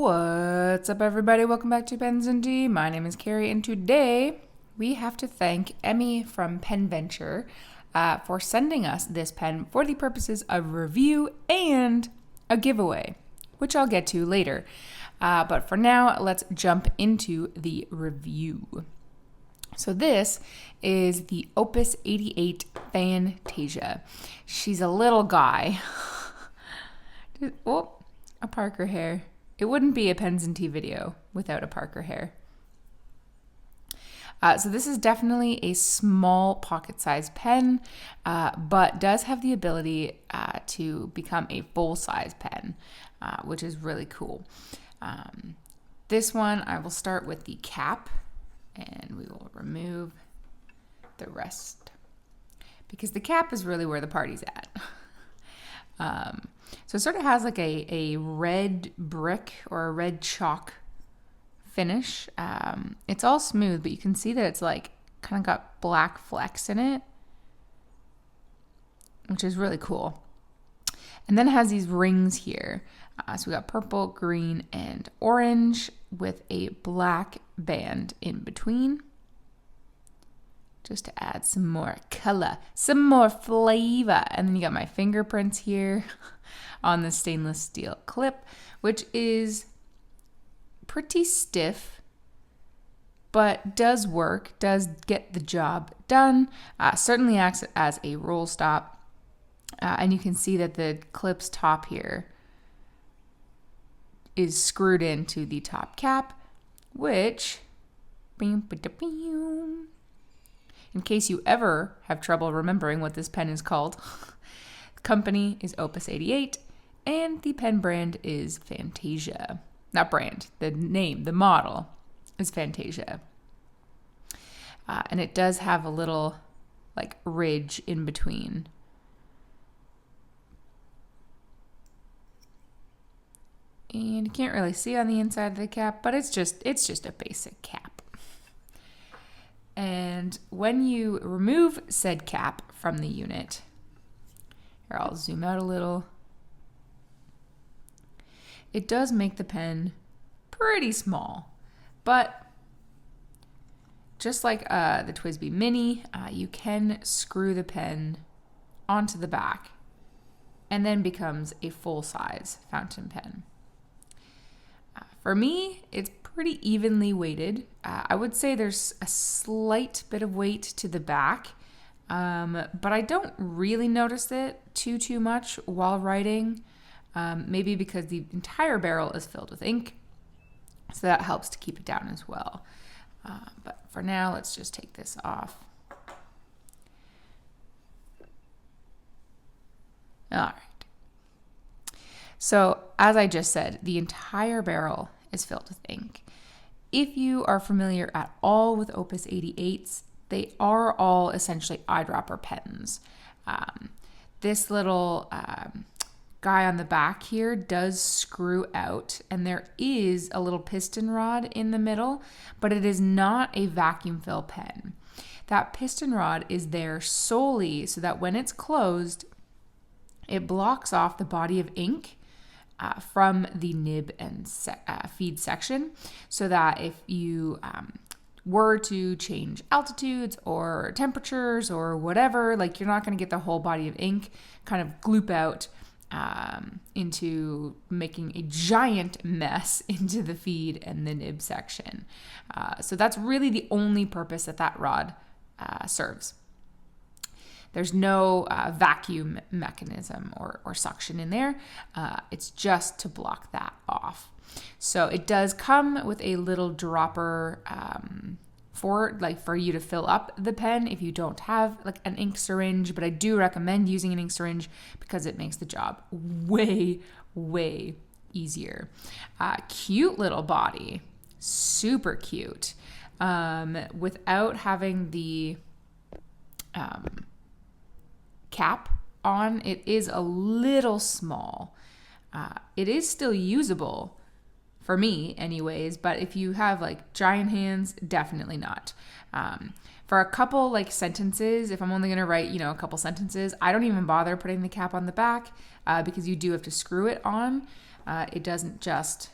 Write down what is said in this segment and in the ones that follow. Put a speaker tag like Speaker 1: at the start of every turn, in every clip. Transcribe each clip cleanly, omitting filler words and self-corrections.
Speaker 1: What's up, everybody? Welcome back to Pens and Tea. My name is Carrie, and today we have to thank Emmy from Pen Venture for sending us this pen for the purposes of review and a giveaway, which I'll get to later. But for now, let's jump into the review. So this is the Opus 88 Fantasia. She's a little guy. Oh, a Parker hair. It wouldn't be a Pens and Tea video without a Parker hair. So this is definitely a small pocket-sized pen, but does have the ability to become a full-size pen, which is really cool. This one, I will start with the cap, and we will remove the rest, because the cap is really where the party's at. So it sort of has like a red brick or a red chalk finish. It's all smooth, but you can see that it's like kind of got black flecks in it, which is really cool. And then it has these rings here. So we got purple, green, and orange with a black band in between, just to add some more color, some more flavor. And then you got my fingerprints here on the stainless steel clip, which is pretty stiff, but does work, does get the job done. Certainly acts as a roll stop. And you can see that the clip's top here is screwed into the top cap, which, in case you ever have trouble remembering what this pen is called, the company is Opus 88, and the pen brand is Fantasia. Not brand, the name, the model is Fantasia. And it does have a little like ridge in between. And you can't really see on the inside of the cap, but it's just a basic cap. And when you remove said cap from the unit, here I'll zoom out a little, it does make the pen pretty small. But just like the TWSBI Mini, you can screw the pen onto the back and then becomes a full-size fountain pen. For me, it's pretty evenly weighted. I would say there's a slight bit of weight to the back, but I don't really notice it too much while writing, maybe because the entire barrel is filled with ink, so that helps to keep it down as well. But for now, let's just take this off. All right. So, as I just said, the entire barrel is filled with ink. If you are familiar at all with Opus 88s, they are all essentially eyedropper pens. This little guy on the back here does screw out, and there is a little piston rod in the middle, but it is not a vacuum fill pen. That piston rod is there solely so that when it's closed, it blocks off the body of ink from the nib and feed section, so that if you were to change altitudes or temperatures or whatever, like you're not going to get the whole body of ink kind of gloop out into making a giant mess into the feed and the nib section. So that's really the only purpose that rod serves. There's no vacuum mechanism or suction in there. It's just to block that off. So it does come with a little dropper for you to fill up the pen if you don't have like an ink syringe. But I do recommend using an ink syringe because it makes the job way easier. Cute little body, super cute. Without having the cap on, it is a little small. It is still usable for me anyways, but if you have like giant hands, definitely not. For a couple like sentences, if I'm only going to write, a couple sentences, I don't even bother putting the cap on the back because you do have to screw it on. It doesn't just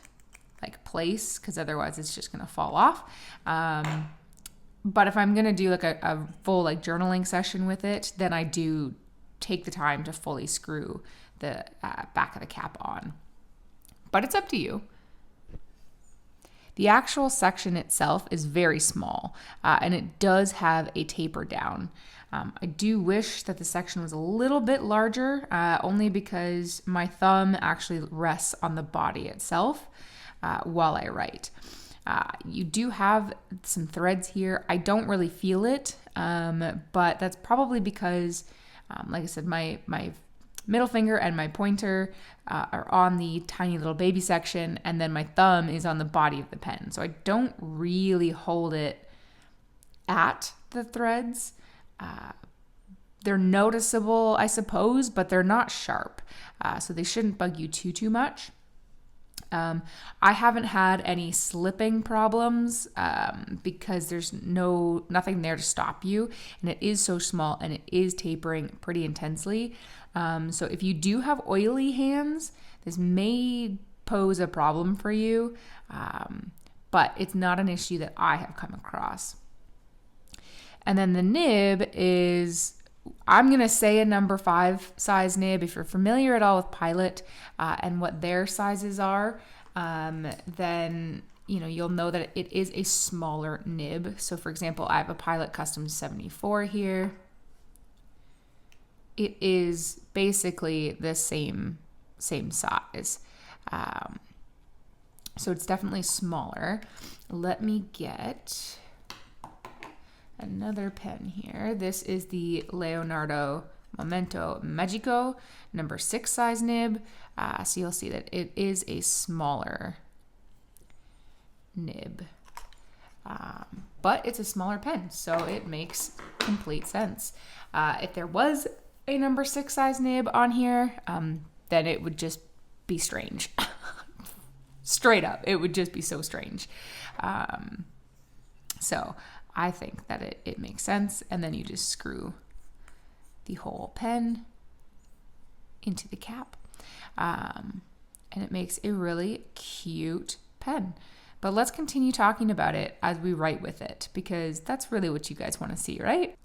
Speaker 1: like place, because otherwise it's just going to fall off. But if I'm going to do like a full like journaling session with it, then I do take the time to fully screw the back of the cap on. But it's up to you. The actual section itself is very small, and it does have a taper down. I do wish that the section was a little bit larger, only because my thumb actually rests on the body itself while I write. You do have some threads here. I don't really feel it, but that's probably because, like I said, my middle finger and my pointer are on the tiny little baby section, and then my thumb is on the body of the pen. So I don't really hold it at the threads. They're noticeable, I suppose, but they're not sharp. So they shouldn't bug you too much. I haven't had any slipping problems because there's nothing there to stop you, and it is so small and it is tapering pretty intensely. So if you do have oily hands, this may pose a problem for you, but it's not an issue that I have come across. And then the nib is, I'm going to say a number 5 size nib. If you're familiar at all with Pilot and what their sizes are, then you'll know that it is a smaller nib. So for example, I have a Pilot Custom 74 here. It is basically the same size. So it's definitely smaller. Let me get another pen here. This is the Leonardo Momento Magico number 6 size nib. So you'll see that it is a smaller nib. But it's a smaller pen, so it makes complete sense. If there was a number 6 size nib on here, then it would just be strange. Straight up, it would just be so strange. So I think that it makes sense, and then you just screw the whole pen into the cap, and it makes a really cute pen. But let's continue talking about it as we write with it, because that's really what you guys want to see, right?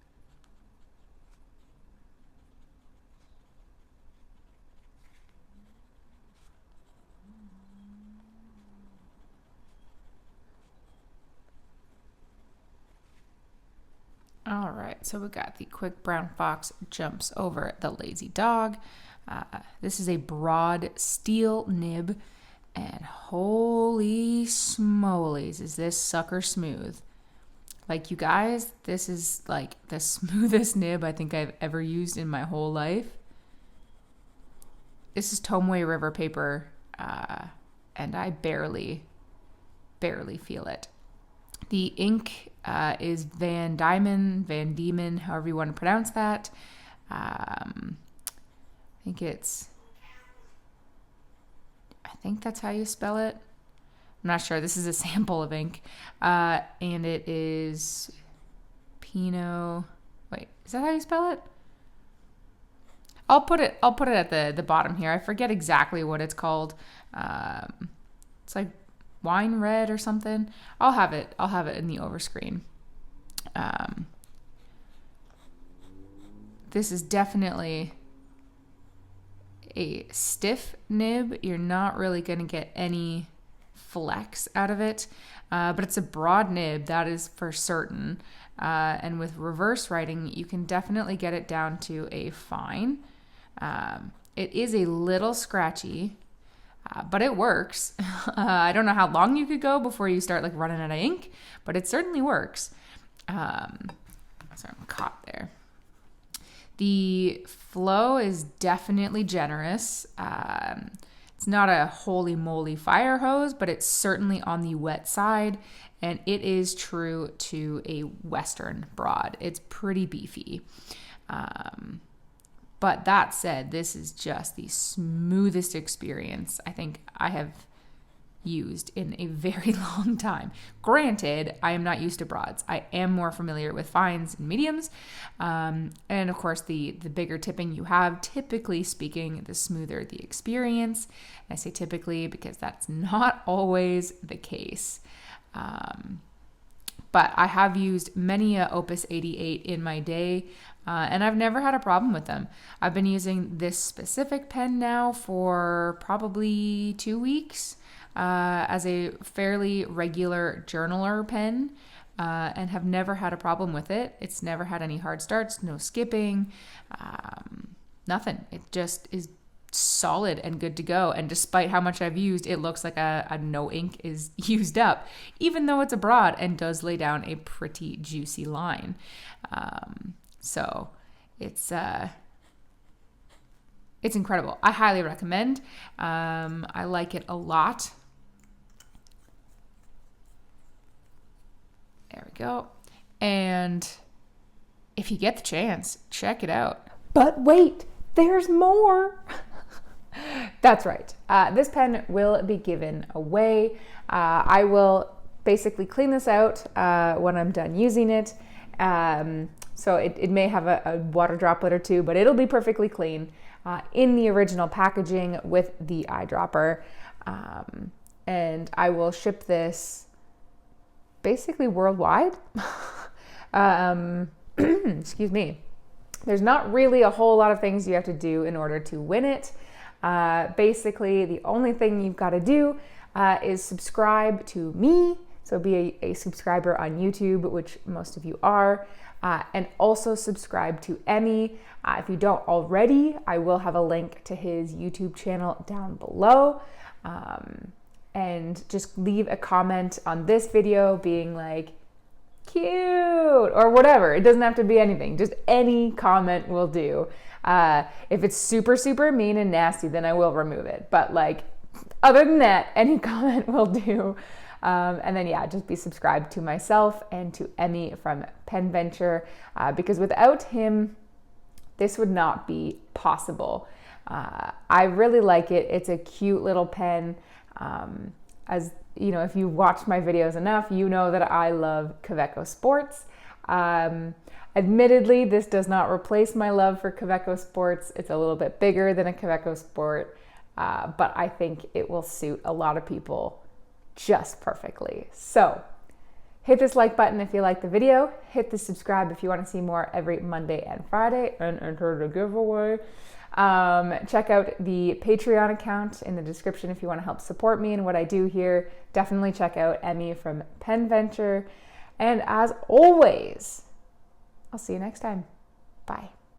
Speaker 1: All right, so we got the quick brown fox jumps over the lazy dog. This is a broad steel nib, and holy smolies, is this sucker smooth. Like, you guys, this is like the smoothest nib I think I've ever used in my whole life. This is Tomoe River paper, and I barely feel it. The ink is Van Diemen, however you want to pronounce that. I think that's how you spell it. I'm not sure. This is a sample of ink. And it is Pinot. Wait, is that how you spell it? I'll put it at the bottom here. I forget exactly what it's called. It's like wine red or something. I'll have it in the overscreen. This is definitely a stiff nib. You're not really going to get any flex out of it, but it's a broad nib, that is for certain. And with reverse writing, you can definitely get it down to a fine. It is a little scratchy, but it works. I don't know how long you could go before you start like running out of ink, but it certainly works. So I'm caught there. The flow is definitely generous. It's not a holy moly fire hose, but it's certainly on the wet side, and it is true to a Western broad. It's pretty beefy. But that said, this is just the smoothest experience I think I have used in a very long time. Granted, I am not used to broads. I am more familiar with fines and mediums. And of course, the bigger tipping you have, typically speaking, the smoother the experience. And I say typically because that's not always the case. But I have used many a Opus 88 in my day, and I've never had a problem with them. I've been using this specific pen now for probably 2 weeks as a fairly regular journaler pen, and have never had a problem with it. It's never had any hard starts, no skipping, nothing. It just is solid and good to go. And despite how much I've used, it looks like a no ink is used up, even though it's a broad and does lay down a pretty juicy line. So it's incredible. I highly recommend. I like it a lot. There we go. And if you get the chance, check it out. But wait, there's more. That's right. This pen will be given away. I will basically clean this out when I'm done using it. So it may have a water droplet or two, but it'll be perfectly clean in the original packaging with the eyedropper. And I will ship this basically worldwide. Excuse me. There's not really a whole lot of things you have to do in order to win it. Basically, the only thing you've got to do is subscribe to me. So be a subscriber on YouTube, which most of you are, and also subscribe to Emmy. If you don't already, I will have a link to his YouTube channel down below. And just leave a comment on this video being like, cute, or whatever. It doesn't have to be anything. Just any comment will do. If it's super, super mean and nasty, then I will remove it. But like, other than that, any comment will do. And then, yeah, just be subscribed to myself and to Emmy from Pen Venture, because without him, this would not be possible. I really like it. It's a cute little pen. As you know, if you watch my videos enough, you know that I love Kaweco Sports. Admittedly, this does not replace my love for Kaweco Sports. It's a little bit bigger than a Kaweco Sport, but I think it will suit a lot of people just perfectly. So hit this like button if you like the video. Hit the subscribe if you want to see more every Monday and Friday, and enter the giveaway. Check out the Patreon account in the description if you want to help support me and what I do here. Definitely check out Emmy from Pen Venture. And as always, I'll see you next time. Bye.